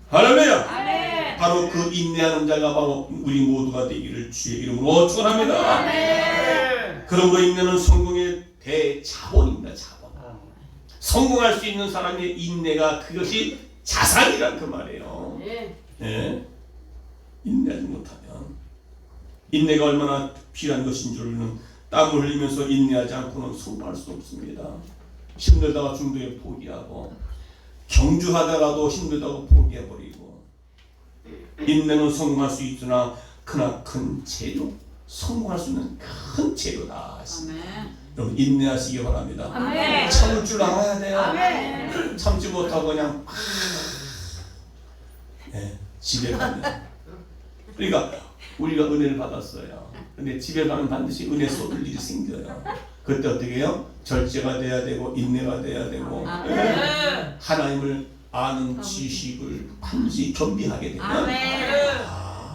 할렐루야. 바로 그 인내하는 자가 바로 우리 모두가 되기를 주의 이름으로 축원합니다. 그런 거 인내는 성공의 대자본입니다. 자본. 성공할 수 있는 사람의 인내가 그것이 자산이란 그 말이에요. 인내하지 못하면 인내가 얼마나 필요한 것인 줄은 땀을 흘리면서 인내하지 않고는 성공할 수 없습니다. 힘들다가 중도에 포기하고 경주하다가도 힘들다고 포기해버리고 인내는 성공할 수 있으나 크나큰 재료 성공할 수 있는 큰 재료다. 여러분 인내하시기 바랍니다. 참을 줄 알아야 돼요. 참지 못하고 그냥 집에 가면 그러니까 우리가 은혜를 받았어요. 근데 집에 가면 반드시 은혜 쏟을 일이 생겨요. 그때 어떻게 해요? 절제가 돼야 되고 인내가 돼야 되고 하나님을 아는 지식을 반드시 겸비하게 되면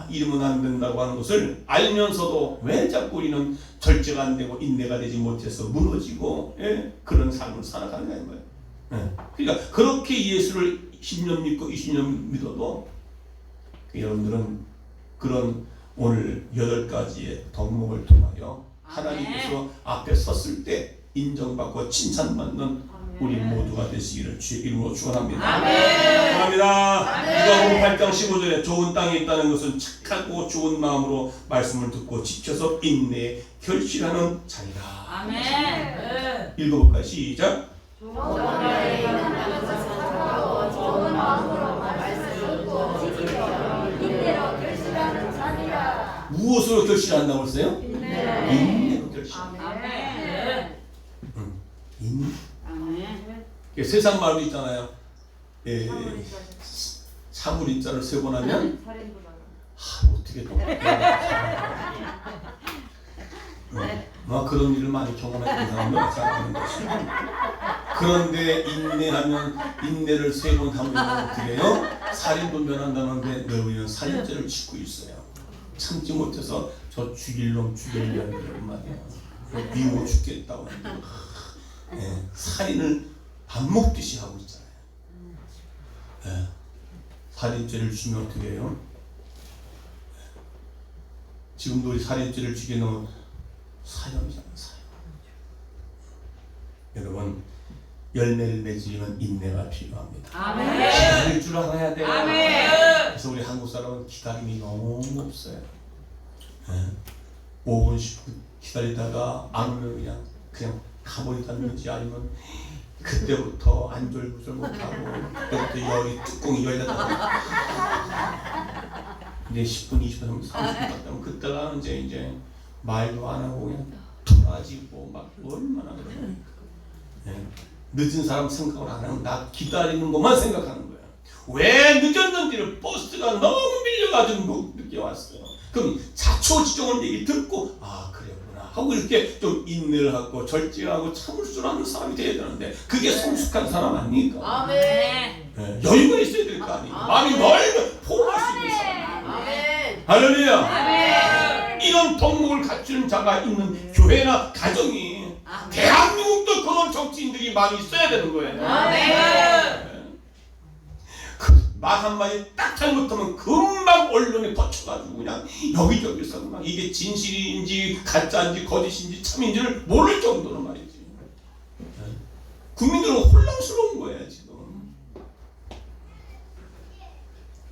이러면 안 된다고 하는 것을 알면서도 왜 자꾸 우리는 절제가 안 되고 인내가 되지 못해서 무너지고 그런 삶을 살아가느냐 이 말이에요. 그러니까 그렇게 예수를 10년 믿고 20년 믿어도 여러분들은 그런 오늘 8가지의 덕목을 통하여 하나님께서 앞에 섰을 때 인정받고 칭찬받는 우리 모두가 되시기를 주의 이름으로 축원합니다. 아멘. 축원합니다. 누가복음 8장 15절에 좋은 땅에 있다는 것은 착하고 좋은 마음으로 말씀을 듣고 지켜서 인내에 결실하는 자니라. 아멘. 읽어볼까요? 시작. 좋은 마음으로 말씀을 듣고 지키며 인내로 결실하는 자니라. 무엇으로 결실한다고 했어요? 인내로 결실. 아멘. 인내. 아멘. 세상 말도 있잖아요. 예, 사물인자를 세고 나면 어떻게 또 그런 일을 많이 경험했던 사람도 마찬가지인 것이죠. 그런데 인내하면 인내를 3번 하면 어떻게 해요? 살인도 면한다는데 너 우리는 살인죄를 짓고 있어요. 참지 못해서 저 죽일 놈 이런 말이야. 미워 죽겠다고 하는데 살인을 밥 먹듯이 하고 있잖아요. 살인죄를 주면 어떻게 해요? 지금도 우리 살인죄를 주게 넣은 사형이잖아요. 사형. 여러분 열매를 맺으려면 인내가 필요합니다. 아멘. 기다릴 줄 알아야 돼요. 아멘. 그래서 우리 한국 사람은 기다림이 너무 없어요. 5분 10분 기다리다가 안 오면 그냥 가버리다든지 아니면 그때부터 안절부절 못하고 그때부터 열이 뚜껑이 열렸다가 이제 10분 20분 하면 30분 갔다 하면 그때가 이제 말도 안 하고 그냥 돌아지고 막 얼마나 그러니까 늦은 사람 생각을 안 하고 나 기다리는 것만 생각하는 거야. 왜 늦었는지를 버스가 너무 밀려가지고 늦게 왔어요. 그럼 자초지종을 얘기 듣고 그랬구나 하고 이렇게 좀 인내를 하고 절제하고 참을 줄 아는 사람이 돼야 되는데 그게 성숙한 사람 아닙니까? 아멘. 여유가 있어야 될 거 아니에요. 마음이 넓으면 포기할 수 있는 사람. 아멘. 할렐루야. 아멘. 이런 덕목을 갖추는 자가 있는 교회나 가정이 대한민국도 그런 정치인들이 많이 있어야 되는 거예요. 아멘. 말 한마디 딱 잘못하면 금방 언론에 퍼쳐가지고 그냥 여기저기서 막 이게 진실인지 가짜인지 거짓인지 참인지를 모를 정도로 말이지. 국민들은 혼란스러운 거야 지금.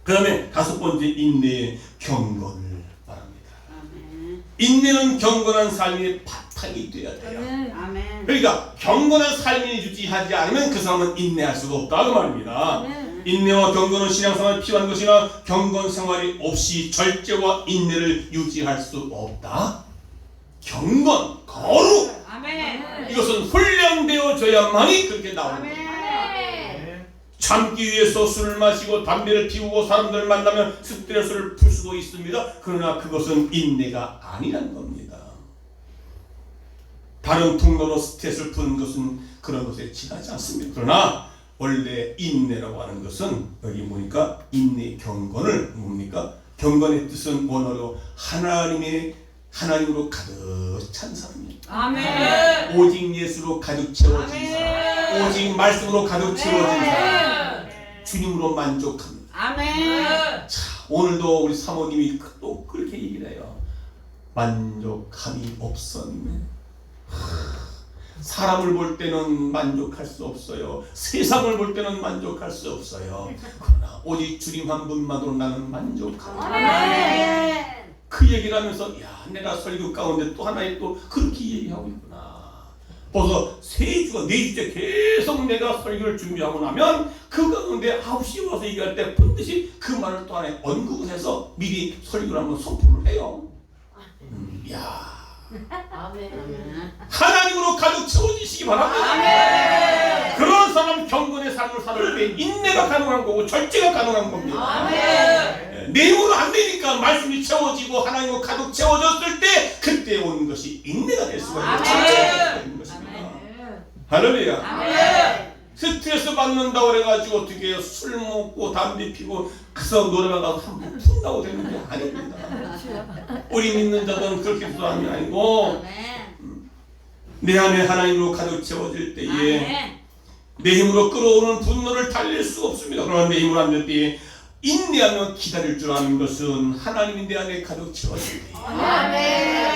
그 다음에 5번째 인내의 경건을 말합니다. 인내는 경건한 삶의 바탕이 돼야 돼요. 아멘. 그러니까 경건한 삶을 유지하지 않으면 그 사람은 인내할 수가 없다 그 말입니다. 인내와 경건은 신앙생활에 필요한 것이나 경건 생활이 없이 절제와 인내를 유지할 수 없다. 경건, 거룩 아멘. 이것은 훈련되어져야만이 그렇게 나옵니다. 참기 위해서 술을 마시고 담배를 피우고 사람들을 만나면 스트레스를 풀 수도 있습니다. 그러나 그것은 인내가 아니라는 겁니다. 다른 통로로 스트레스를 푸는 것은 그런 것에 지나지 않습니다. 그러나 원래 인내라고 하는 것은 여기 보니까 인내의 경건을 뭡니까? 경건의 뜻은 원어로 하나님으로 가득 찬 사람입니다. 아멘. 오직 예수로 가득 채워진 사람, 오직 말씀으로 가득 채워진 사람, 주님으로 만족합니다. 아멘. 자, 오늘도 우리 사모님이 또 그렇게 얘기를 해요. 만족함이 없었네. 사람을 볼 때는 만족할 수 없어요. 세상을 볼 때는 만족할 수 없어요. 그러나 오직 주님 한 분만으로 나는 만족합니다. 그 얘기를 하면서 내가 설교 가운데 또 하나의 또 그렇게 얘기하고 있구나. 벌써 3주가 4주째 계속 내가 설교를 준비하고 나면 그 가운데 9시에 와서 얘기할 때 반드시 그 말을 또 안에 언급을 해서 미리 설교를 한번 선포를 해요. 하나님으로 가득 채워지시기 바랍니다. 그런 사람 경건의 삶을 살 때 인내가 가능한 거고 절제가 가능한 겁니다. 내 힘으로 안 되니까 말씀이 채워지고 하나님으로 가득 채워졌을 때 그때 오는 것이 인내가 될 수가 있고 절제가 되는 것입니다. 할렐루야. 스트레스 받는다고 그래가지고 어떻게 해요? 술 먹고 담배 피고 그래서 노래방 가서 한번 푼다고 되는 게 아닙니다. 우리 믿는 자들은 그렇게 해서 하는 게 아니고 내 안에 하나님으로 가득 채워질 때에 내 힘으로 끌어오는 분노를 달랠 수 없습니다. 그러나 내 힘으로 안 될 때에 인내하며 기다릴 줄 아는 것은 하나님이 내 안에 가득 채워질 때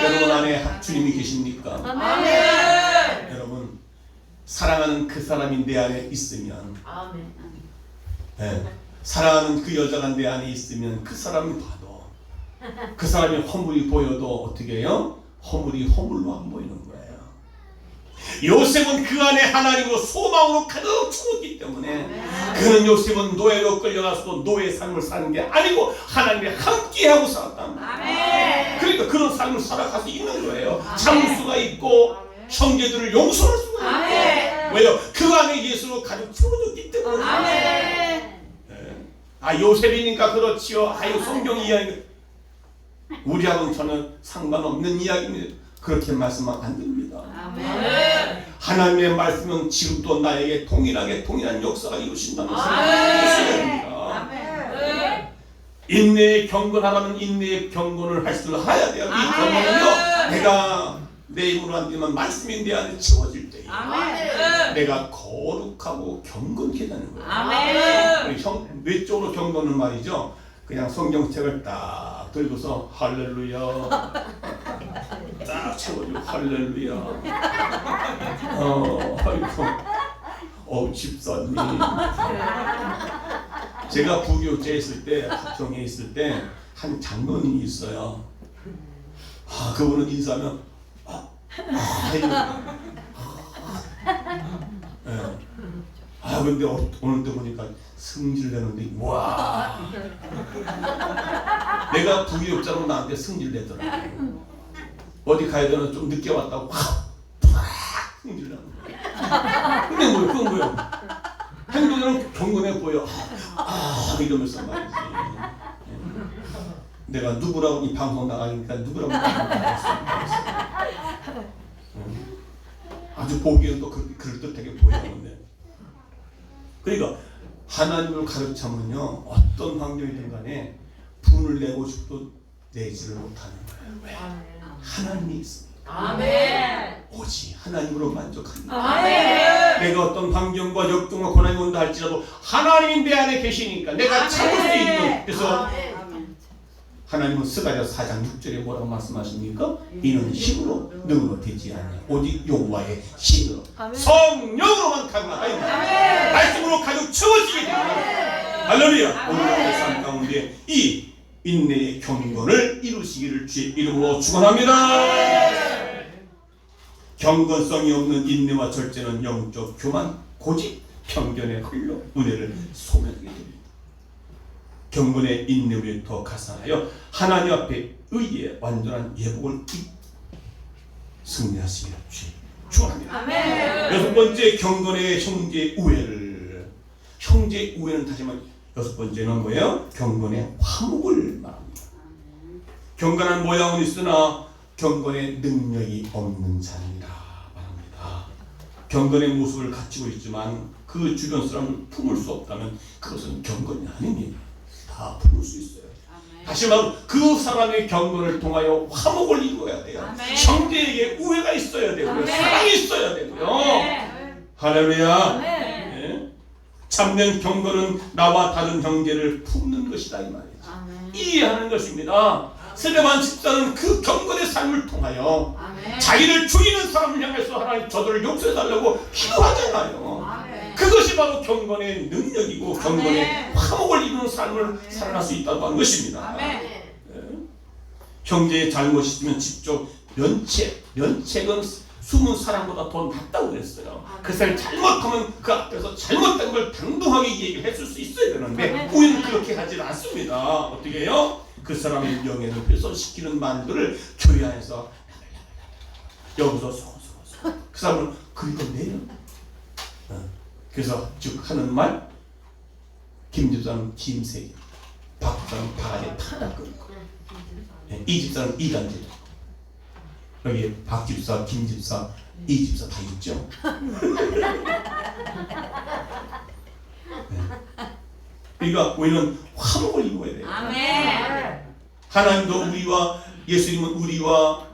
여러분 안에 주님이 계십니까? 여러분 사랑하는 그 사람이 내 안에 있으면, 아멘. 예, 사랑하는 그 여자가 내 안에 있으면 그 사람이 봐도, 그 사람이 허물이 보여도 어떻게 해요? 허물이 허물로 안 보이는 거예요. 요셉은 그 안에 하나님으로 소망으로 가득 채웠기 때문에 그는 요셉은 노예로 끌려가서도 노예 삶을 사는 게 아니고 하나님이 함께하고 살았단 말이에요. 그러니까 그런 삶을 살아갈 수 있는 거예요. 참수가 있고 형제들을 용서할 수가 있고. 왜요? 그 안에 예수로 가득 채워졌기 때문에. 아, 요셉이니까 그렇지요. 아유, 성경 이야기 우리하고는 전혀 상관없는 이야기입니다. 그렇게 말씀하면 안 됩니다. 하나님의 말씀은 지금도 나에게 동일한 역사가 이루신다는 생각이 있어야 됩니다. 인내의 경건하라면 인내의 경건을 할 줄 알아야 돼요. 이 경건은요, 내가 내 힘으로 안 되면 말씀이 내 안에 채워질 때에 내가 거룩하고 경건케 되는 거예요. 우리 외적으로 경건은 말이죠, 그냥 성경책을 딱 들고서 할렐루야 딱 채워주고 할렐루야. 아이고, 집사님. 제가 부교육제 있을 때, 합정에 있을 때 한 장로님이 있어요. 아, 그분은 인사하면 아, 근데 오늘 때 보니까 승질내는데, 와, 내가 부교육자로 나한테 승질내더라고. 어디 가야 되나 좀 늦게 왔다고 확 승질나는 거야. 근데 뭐야, 그건 뭐야? 행동은 경건해 보여. 이러면서 말이지. 내가 누구라고 이 방송 나가니까 누구라고 나갔어. 아주 보기에는 또 그럴듯하게 보이는데. 그러니까 하나님을 가득 차면요, 어떤 환경이든 간에 분을 내고 싶어도 내지를 못하는 거예요. 왜? 하나님이 있습니다. 오직 하나님으로 만족합니다. 내가 어떤 환경과 역경과 고난이 온다 할지라도 하나님이 내 안에 계시니까 내가 참을 수 있는. 그래서 하나님은 스가랴 4장 6절에 뭐라고 말씀하십니까? 이는 힘으로 능으로 되지 않냐, 오직 여호와의 힘으로 성령으로만 가능하다. 말씀으로 가득 채워지게 됩니다. 할렐루야. 오늘의 삶 가운데 이 인내의 경건을 이루시기를 주의 이름으로 축원합니다. 경건성이 없는 인내와 절제는 영적 교만, 고집, 편견에 흘러 은혜를 소멸하게 됩니다. 경건의 인내 위에 더 가산하여 하나님 앞에 의의 완전한 예복을 승리하시기를 주의 축원합니다. 여섯 번째, 경건의 형제 우애를. 형제 우애는 다시 말해 여섯 번째는 뭐예요? 경건의 화목을 말합니다. 경건한 모양은 있으나 경건의 능력이 없는 자니라 말합니다. 경건의 모습을 갖추고 있지만 그 주변 사람을 품을 수 없다면 그것은 경건이 아닙니다. 다 품을 수 있어요. 다시 말하면 그 사람의 경건을 통하여 화목을 이루어야 돼요. 형제에게 우애가 있어야 되고요. 사랑이 있어야 되고요. 할렐루야. 네. 참된 경건은 나와 다른 형제를 품는 것이다 이 말이죠. 이해하는 것입니다. 스데반 집사는 그 경건의 삶을 통하여 자기를 죽이는 사람을 향해서 하나님 저들을 용서해달라고 기도하잖아요. 그것이 바로 경건의 능력이고 경건의 화목을 이루는 삶을 살아갈 수 있다고 하는 것입니다. 네. 형제의 잘못이 있으면 직접 면책은 숨은 사람보다 더 낫다고 그랬어요. 그 사람이 잘못하면 그 앞에서 잘못된 걸 당당하게 얘기를 해줄 수 있어야 되는데 우리는 그렇게 하지 않습니다. 어떻게 해요? 그 사람의 명예를 훼손시키는 말들을 교회 안에서 여기서 그 사람을 긁어내요. 그래서 즉 하는 말, 김 집사는 김세기, 박 집사는 바가지에 탁탁 끓고, 이 집사는 이간질. 여기 박 집사, 김 집사, 이 집사 다 있죠. 그러니까 우리는 화목을 이루어야 돼요. 하나님도 우리와 예수님은 우리와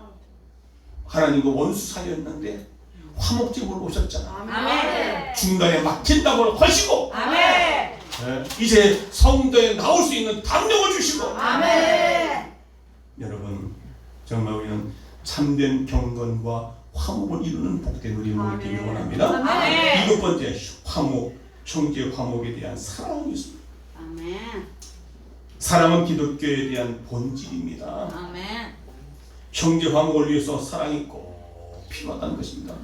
하나님과 원수 사이였는데 화목제물로 오셨잖아. 중간에 막힌다고 하시고 이제 성도에 나올 수 있는 담력을 주시고. 여러분 정말 우리는 참된 경건과 화목을 이루는 복된 우리 모두가 되기를 원합니다. 아멘. 7번째, 화목, 형제 화목에 대한 사랑이 있습니다. 아멘. 사랑은 기독교에 대한 본질입니다. 아멘. 형제 화목을 위해서 사랑이 꼭 필요하다는 것입니다.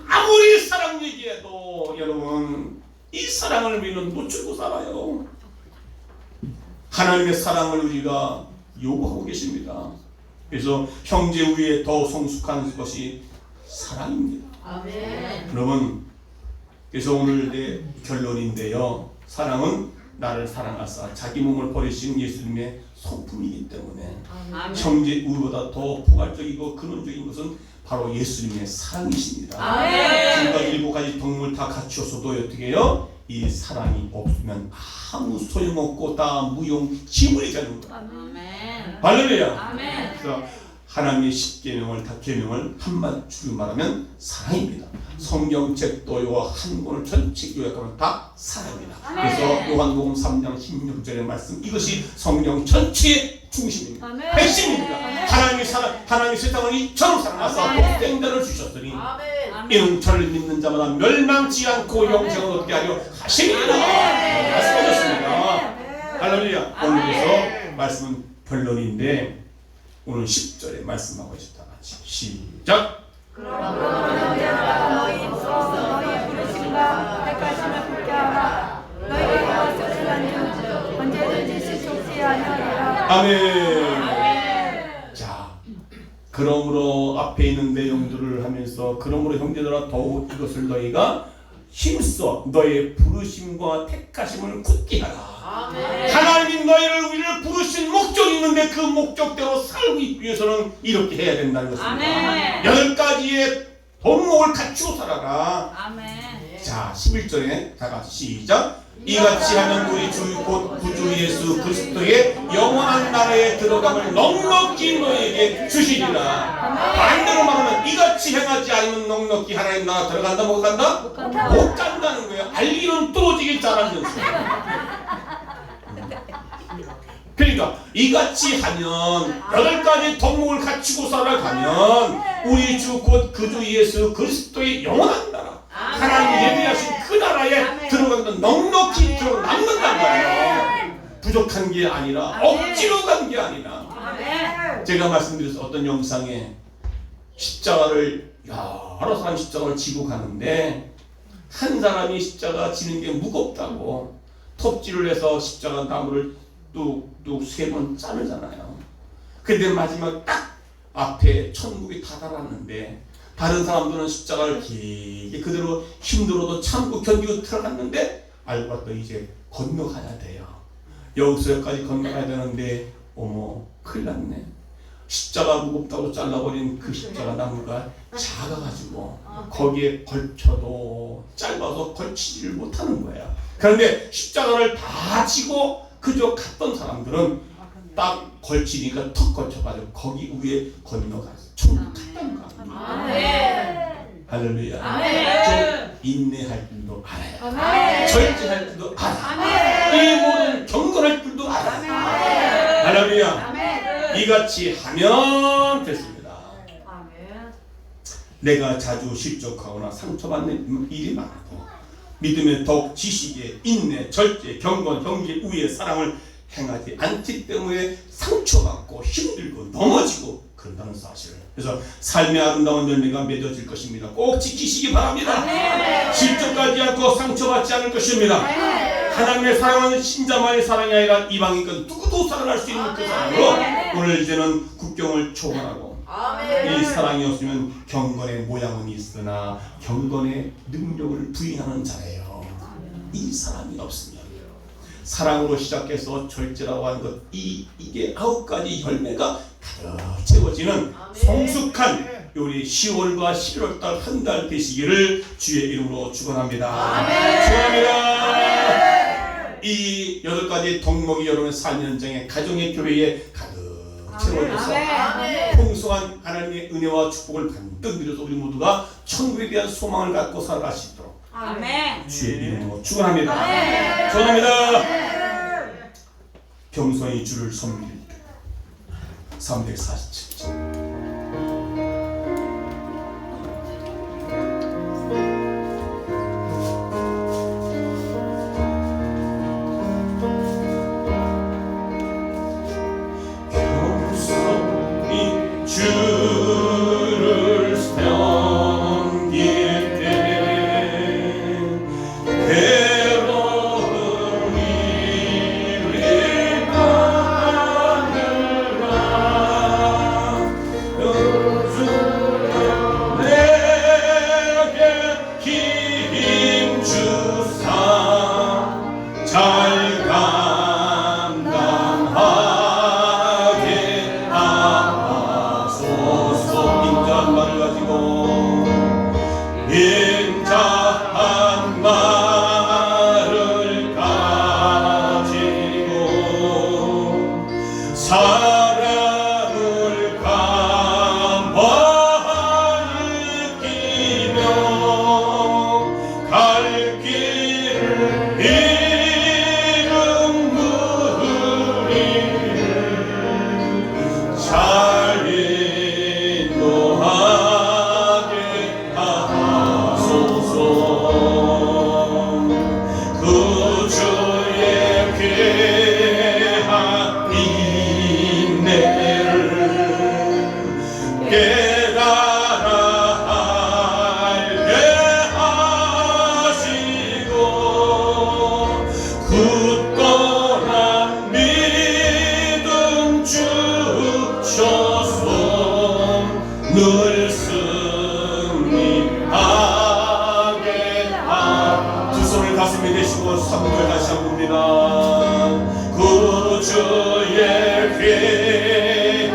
아무리 사랑 얘기해도 여러분 이 사랑을 우리는 놓치고 살아요. 하나님의 사랑을 우리가 요구하고 계십니다. 그래서 형제 위에 더 성숙한 것이 사랑입니다. 아멘. 여러분, 그래서 오늘 내 결론인데요. 사랑은 나를 사랑하사 자기 몸을 버리신 예수님의 성품이기 때문에 아멘. 형제 우보다 더 포괄적이고 근원적인 것은 바로 예수님의 사랑이십니다. 아멘. 지금까지 7가지 덕물 다 갖추어서도 어떻게 해요? 이 사랑이 없으면 아무 소용없고 다 무용지물이 되는 거예요. 아멘. 할렐루야. 아멘. 그래서 하나님의 10계명을 다 계명을 한마디로 말하면 사랑입니다. 성경책 도요와 한 권을 전체 요약하면 다 사랑입니다. 그래서 요한복음 3장 16절의 말씀 이것이 성경 전체의 중심입니다. 아멘. 핵심입니다. 아멘. 하나님의 사랑, 하나님의 세상을 이처럼 사랑하사 아멘. 독생자를 주셨으니 아멘. 이는 저를 믿는 자마다 멸망치 않고 영생을 얻게 하려 하심이라 말씀하셨습니다. 할렐루야. 오늘 그래서 말씀은 결론인데 오늘 10절에 말씀하고 싶다 같이 시작. 그러므로 형제들아 너희 입서 너희 부르심과 택하심을 붙게 하라. 너희가 이것을 한즉 언제든지 실족지 아니하리라. 아멘. 자, 그러므로 앞에 있는 내용들을 하면서 그러므로 형제들아 더욱 이것을 너희가 힘써 너의 부르심과 택하심을 굳게 하라. 하나님이 너희를 우리를 부르신 목적이 있는데 그 목적대로 살기 위해서는 이렇게 해야 된다는 것입니다. 아멘. 8가지의 덕목을 갖추고 살아라. 아멘. 자, 11절에 다 같이 시작. 이같이 하면 우리 주 곧 구주 예수 그리스도의 영원한 나라에 들어감을 넉넉히 너에게 주시리라. 반대로 말하면 이같이 행하지 않으면 넉넉히 하나님 나라 들어간다 못 간다? 못 간다는 거예요. 알기는 떨어지게 잘하는 수. 그러니까 이같이 하면 8가지 덕목을 갖추고 살아가면 우리 주 곧 그주 예수 그리스도의 영원한 나라 하나님 예비하신 그 나라에 들어가면 넉넉히 들어 남는단 말이에요. 부족한 게 아니라 억지로 간 게 아니라. 아멘. 제가 말씀드렸을 어떤 영상에 십자가를 여러 사람 십자가를 지고 가는데 한 사람이 십자가 지는 게 무겁다고 톱질을 해서 십자가 나무를 뚝뚝 3번 자르잖아요. 근데 마지막 딱 앞에 천국이 다다랐는데 다른 사람들은 십자가를 길게 그대로 힘들어도 참고 견디고 들어갔는데 알고 봤더니 이제 건너가야 돼요. 여기서 여기까지 건너가야 되는데 어머 큰일 났네. 십자가 무겁다고 잘라버린 그 십자가 나무가 작아가지고 거기에 걸쳐도 짧아서 걸치지를 못하는 거예요. 그런데 십자가를 다 지고 그저 갔던 사람들은 딱 걸치니까 턱 걸쳐가지고 거기 위에 건너가서 천국 갔다는 거 아닙니까? 할렐루야. 좀 인내할 줄도 알아요. 절제할 줄도 알아요. 이 모든 경건할 줄도 알아요. 할렐루야. 이같이 하면 됐습니다. 내가 자주 실족하거나 상처받는 일이 많아도 믿음의 덕, 지식의 인내, 절제, 경건, 형제, 우애, 사랑을 행하지 않기 때문에 상처받고 힘들고 넘어지고 그런다는 사실을. 그래서 삶의 아름다운 열매가 맺어질 것입니다. 꼭 지키시기 바랍니다. 실족하지 않고 상처받지 않을 것입니다. 하나님의 사랑은 신자만의 사랑이 아니라 이방인권 누구도 사랑할 수 있는 그 사랑으로 오늘 이제는 국경을 초월하고 이 사랑이 없으면 경건의 모양은 있으나 경건의 능력을 부인하는 자예요. 이 사랑이 없으면 사랑으로 시작해서 절제라고 하는 것 이게 9가지 열매가 가득 채워지는 성숙한 우리 10월과 11월달 한 달 되시기를 주의 이름으로 축원합니다. 축원합니다. 이 8가지 덕목이 여러분의 삶의 현장에 가정의 교회에 가득 채워져서 풍성한 하나님의 은혜와 축복을 받든 누려서 우리 모두가 천국에 대한 소망을 갖고 살아갈 수 있도록 아멘. 주의 이름으로 축원합니다. 축원합니다. 겸손히 주를 섬길 때 347절 깨달아 알게 하시고 굳건한 믿음 주셔서 늘 승리하게 두 손을 가슴에 대시고 3절 다시 한번 봅니다. 구주의 귀한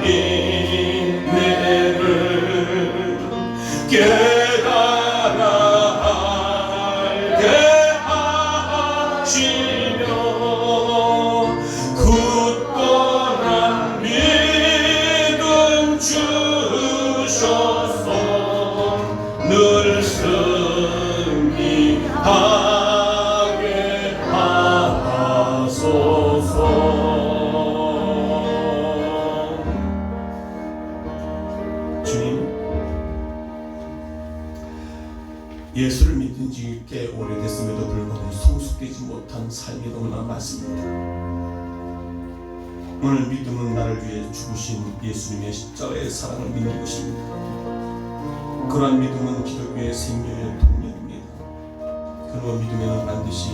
인내를 깨달아 알게 하시며 굳건한 믿음 주셔서 늘 승리하게 하소서. 주님, 예수를 믿은 지 꽤 오래됐음에도 불구하고 성숙되지 못한 삶이 너무나 많습니다. 오늘 믿음은 나를 위해 죽으신 예수님의 십자가의 사랑을 믿는 것입니다. 그러한 믿음은 기독교의 생명의 동력입니다. 그러한 믿음에는 반드시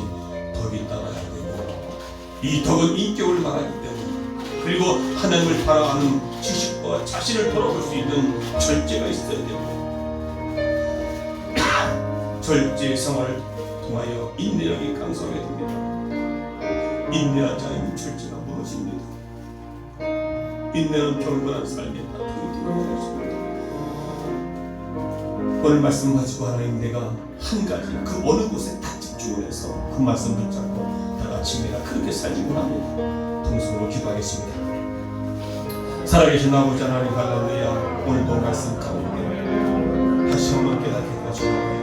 덕이 따라야 되고, 이 덕은 인격을 말하기 때문에, 그리고 하나님을 바라보는 지식과 자신을 돌아볼 수 있는 절제가 있어야 됩니다. 절제 생활을 통하여 인내력이 강성하게 됩니다. 인내하지 않으면 절제가 무너집니다. 인내는 경건한 삶의 바탕이 되는 것입니다. 오늘 말씀 가지고 하나님, 내가 한 가지 그 어느 곳에 딱 집중을 해서 그 말씀 붙잡고 다 같이 내가 그렇게 살기를 합니다. 동성으로 기도하겠습니다. 살아계신 아버지 하나님, 할렐루야. 오늘도 말씀 가운데 다시 한번 깨닫게 하시고